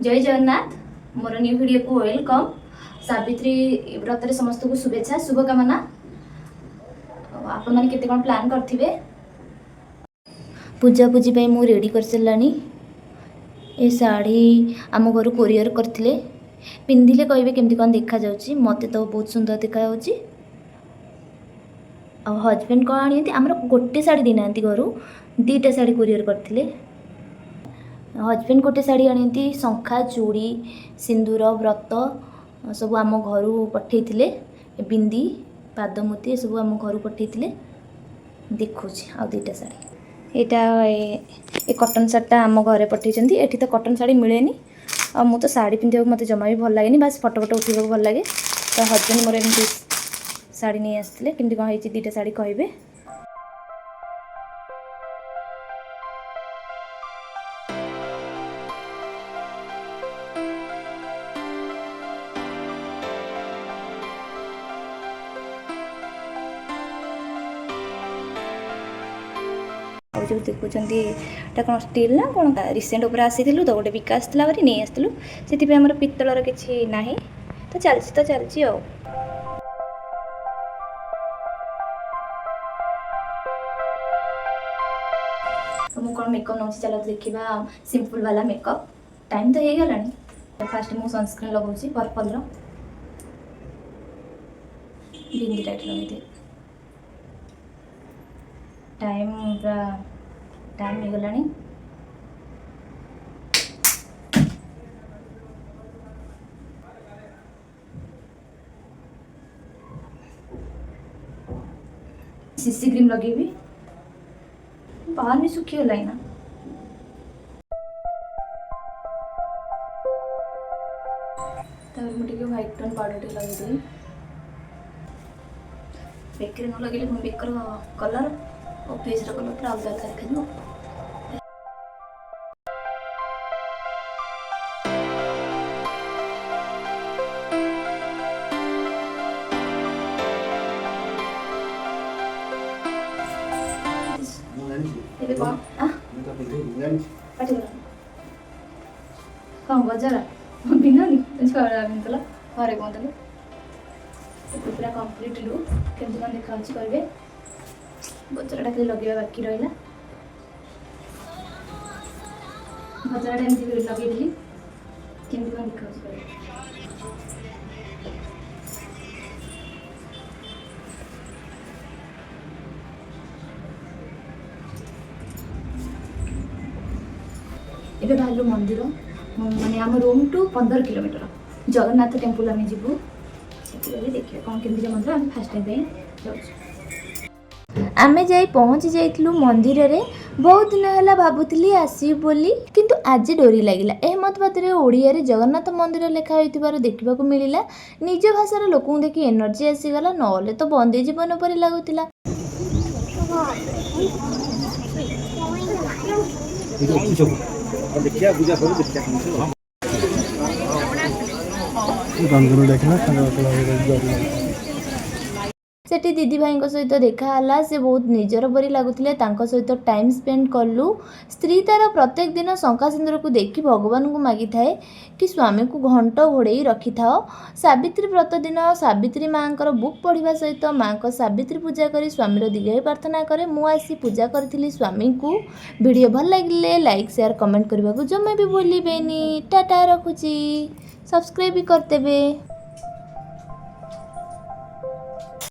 जय Jagannath more new video को welcome. Savitri व्रत समस्त को शुभेच्छा शुभकामना। आपण मैंने केते कौन प्लान करथिबे। पूजा पूजी पे मु रेडी कर चलानी। ए साड़ी आम घर कोरियर करथिले पिंधिले कहबे केमती कौन देखा जाउची। मते तो बहुत सुंदर देखा जाउची। आ हस्बैंड को आनी आमर गोटे साड़ी देना घर दीटा साड़ी कोरियर करथिले। हस्बैंड गोटे साड़ी आनी शंखा चूड़ी सिंदूर व्रत सब आम घर पठे बिंदी पादमुती सब आम घर पठे देखुँ आ दीटा साड़ी यहाँ ए कटन साड़ीटा आम घर पठे। ये तो कटन साड़ी मिले आ मु तो साड़ी पिंधा मत जमा भी भल लगे बास फटो फटो उठा भल लगे। तो हस्बैंड मोर एमती साड़ी नहीं आसते कि कौन हो दीटा साड़ी कहे। जो देखुं कौन स्टील ना कौन रिसेंट उपर आसी तो गोटे बिका आसला नहीं आसलु से आम पित्तलर किसी ना तो चलती आ तो मुझे कौन मेकअप नौ चलो देखा सिंपल वाला मेकअप टाइम तो हो गला। फास्ट मुझे सनस्क्रीन लगाऊँ पर्पल बिंदी टाइट लगे टाइम पूरा टाइम हो गलानी। सीसी क्रीम लगेबी बाहर भी सुखी गला ना। मुझे व्हाइट टोन पाउडर लगे बेकर न लगे बेकर कलर और फेस कलर पूरा अलग देखा। कौन बजार पिंधनी पिंधल घरे कहते पूरा कम्प्लीट लुक केमती कौन देखा कहे। गजराटा खाली लगे बाकी रहा गजराटा एमती लगे केमती कौन देखा कहे। एबे बाहर मंदिर माने आम रूम टू 15 किलोमीटर जगन्नाथ टेम्पल आम जीवु देखिए कौन केमती मंदिर आम फास्ट टाइम आमे जाई पहुँची जाइलु मंदिर रे। बहुत दिन है भावुली आसबी बोली किंतु आज डोरी लगिला। एह मत बातरे ओडिया रे जगन्नाथ मंदिर लेखा होइतिबार देखिबा को मिलिला। निज भाषार लोक देखि एनर्जी आसीगला नले तो बंदे जीवन पर लगुला। सेठी दीदी भाई सहित देखाला से बहुत निजर परी लगुले सहित टाइम स्पेंड कलु। स्त्री तार प्रत्येक दिन शंखा सिंदूर को देखी भगवान को मागी थाए कि स्वामी को घंट घोड़े रखि था। सावित्री व्रत दिन सावित्री माँ बुक पढ़ा सहित माँ को सावित्री पूजा कर स्वामीर दीर्घायु प्रार्थना करे। मुझे पूजा करी स्वामी को। वीडियो भल लगे लाइक शेयर कमेंट करने को जमा भी भूलें। टाटा रखुची सब्सक्राइब भी करते।